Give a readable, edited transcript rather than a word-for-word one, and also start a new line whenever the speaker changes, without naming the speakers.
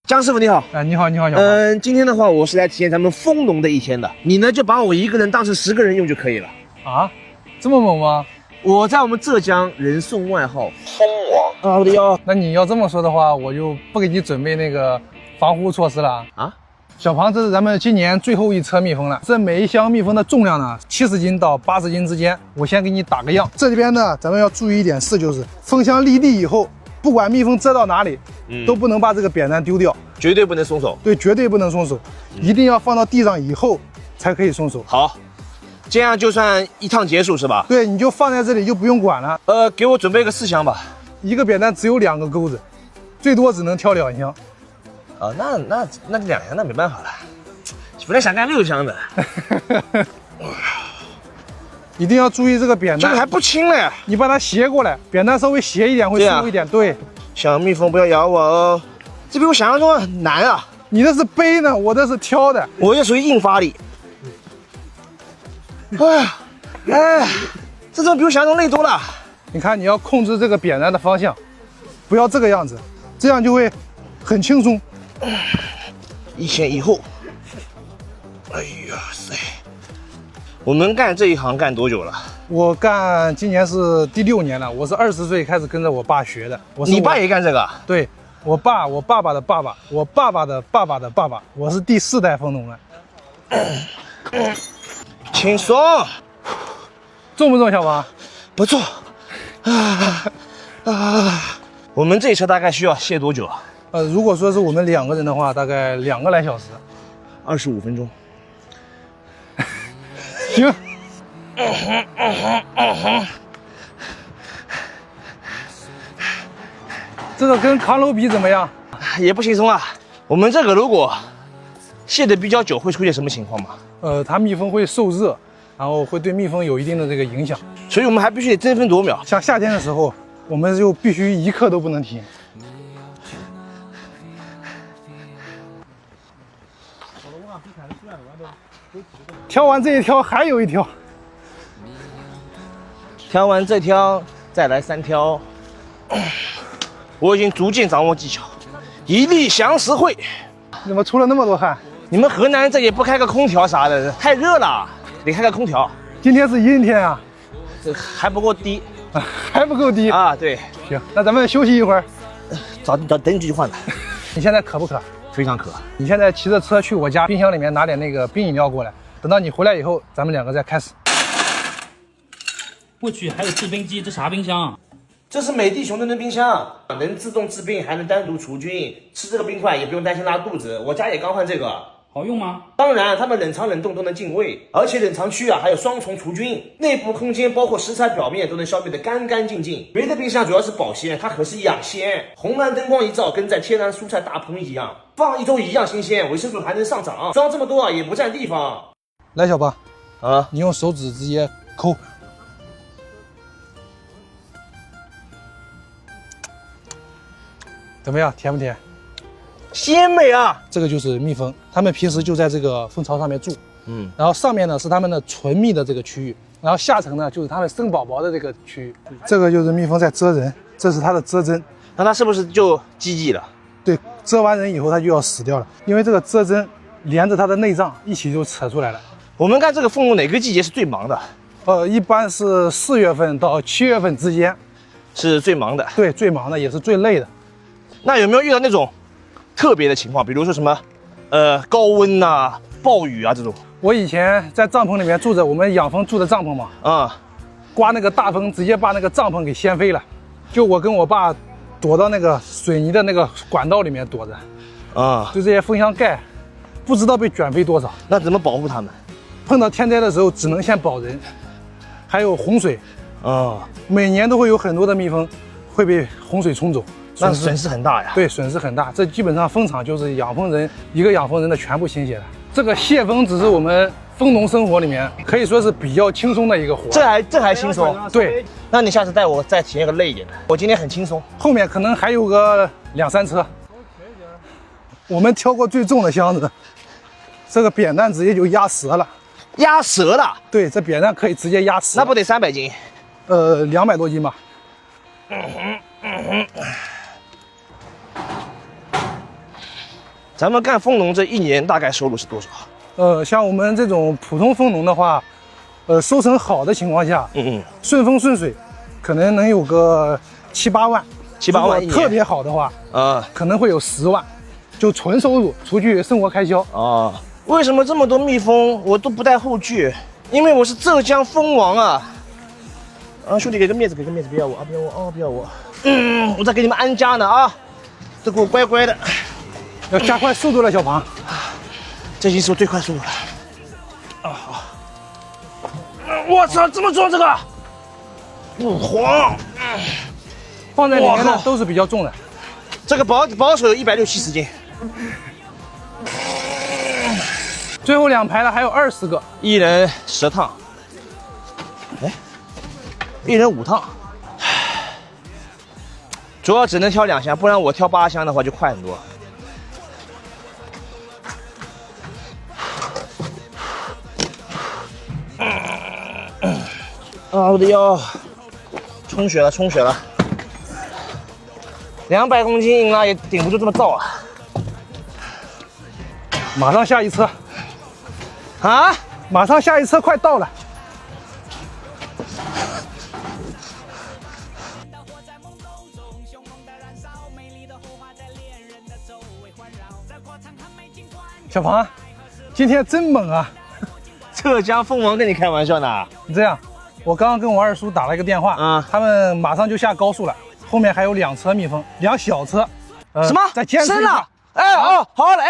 江师傅你好，
你好，小黄。
今天的话，我是来体验咱们丰农的一天的，你呢就把我一个人当成10个人用就可以了。
啊，这么猛吗？
我在我们浙江人送外号蜂王啊，我的腰。
那你要这么说的话，我就不给你准备那个防护措施了
啊。
小庞，这是咱们今年最后一车蜜蜂了，这每一箱蜜蜂的重量呢，70斤到80斤之间。我先给你打个样。这里边呢，咱们要注意一点是，就是蜂箱立地以后，不管蜜蜂蛰到哪里，都不能把这个扁担丢掉，
绝对不能松手。
对，绝对不能松手，一定要放到地上以后才可以松手。
好，这样就算一趟结束是吧？
对，你就放在这里就不用管了。
给我准备个4箱吧。
一个扁担只有2个钩子，最多只能挑2箱。
啊，那2箱那没办法了，本来想干6箱的。
一定要注意这个扁担，
这个还不轻嘞，
你把它斜过来，扁担稍微斜一点会舒服一点。对，
小蜜蜂不要咬我哦，这比我想象中难啊。
你这是背呢，我这是挑的，
我这属于硬发力。哎，这种比我想象中累多了。
你看，你要控制这个扁担的方向，不要这个样子，这样就会很轻松。
1前1后。哎呀塞！我们干这一行干多久了？
我干今年是第6年了，我是20岁开始跟着我爸学的。
你爸也干这个？
对，我爸、我爸爸的爸爸、我爸爸的爸爸的爸爸，我是第4代蜂农了。
轻松，
重不重，小王？
不重。我们这一车大概需要卸多久啊？
如果说是我们2个人的话，大概2个来小时
，25分钟。
行。这个跟扛楼比怎么样？
也不轻松啊。我们这个如果卸的比较久，会出现什么情况吗？
它蜜蜂会受热，然后会对蜜蜂有一定的这个影响，
所以我们还必须得争分夺秒。
像夏天的时候，我们就必须1刻都不能停。挑完这一挑，还有一挑。
挑完这挑，再来3挑。我已经逐渐掌握技巧，一力降10会。
怎么出了那么多汗？
你们河南这也不开个空调啥的，太热了，得开个空调。
今天是阴天啊，
这还不够低，
还不够低
啊？对，
行，那咱们休息一会儿。
等你继续换吧。
你现在渴不渴？
非常渴。
你现在骑着车去我家冰箱里面拿点那个冰饮料过来，等到你回来以后，咱们2个再开始。
我去，还有制冰机，这啥冰箱？
这是美的熊能冰箱，能自动制冰，还能单独除菌。吃这个冰块也不用担心拉肚子。我家也刚换这个，
好用吗？
当然，它们冷藏冷冻都能进味，而且冷藏区还有双重除菌，内部空间包括食材表面都能消灭得干干净净。别的冰箱主要是保鲜，它可是养鲜。红蓝灯光一照，跟在天然蔬菜大棚一样，放1周一样新鲜，维生素还能上涨。装这么多也不占地方。
来，小八
啊，
你用手指直接抠。怎么样，甜不甜？
鲜美啊！
这个就是蜜蜂，它们平时就在这个蜂巢上面住，然后上面呢是它们的纯蜜的这个区域，然后下层呢就是它们生宝宝的这个区域。这个就是蜜蜂在蛰人，这是它的蛰针。
那它是不是就GG了？
对，蛰完人以后它就要死掉了，因为这个蛰针连着它的内脏一起就扯出来了。
我们干这个蜂农哪个季节是最忙的？
一般是4月份到7月份之间
是最忙的。
对，最忙的也是最累的。
那有没有遇到那种特别的情况，比如说什么高温啊、暴雨啊这种？
我以前在帐篷里面住着，我们养蜂住的帐篷嘛，刮那个大风，直接把那个帐篷给掀飞了。就我跟我爸躲到那个水泥的那个管道里面躲着，就这些蜂箱盖，不知道被卷飞多少。
那怎么保护它们？
碰到天灾的时候，只能先保人。还有洪水，每年都会有很多的蜜蜂会被洪水冲走。
那损失很大呀。
对，损失很大。这基本上蜂场就是养蜂人一个养蜂人的全部心血了。这个卸蜂只是我们蜂农生活里面可以说是比较轻松的一个活。
这还轻松？
对。
那你下次带我再体验个累一点的。我今天很轻松。
后面可能还有个2、3车。我们挑过最重的箱子，这个扁担直接就压折了。
压折了？
对，这扁担可以直接压折。
那不得300斤
？200多斤吧。
咱们干蜂农这一年大概收入是多少？
像我们这种普通蜂农的话，收成好的情况下，顺风顺水，可能能有个7、8万。7、8万一年，特别好的话，可能会有10万，就纯收入，除去生活开销。
为什么这么多蜜蜂我都不带后锯？因为我是浙江蜂王啊！兄弟，给个面子，不要我啊，不要我。我在给你们安家呢啊，都给我乖乖的。
要加快速度了，小庞。
这已经是我最快速度了。好。我操，这么重这个？不黄。
放在里面的都是比较重的。
这个保守有160、70斤。
最后2排了，还有20个，
一人10趟。一人5趟。主要只能挑2箱，不然我挑8箱的话就快很多。我的腰充血了，200公斤硬拉也顶不住这么造啊！
马上下一车
啊！
马上下一车，快到了。小庞，今天真猛啊！
浙江蜂王跟你开玩笑呢？
你这样，我刚刚跟我二叔打了一个电话，他们马上就下高速了，后面还有2车蜜蜂，2小车。
什么？
再坚持
生了？好了，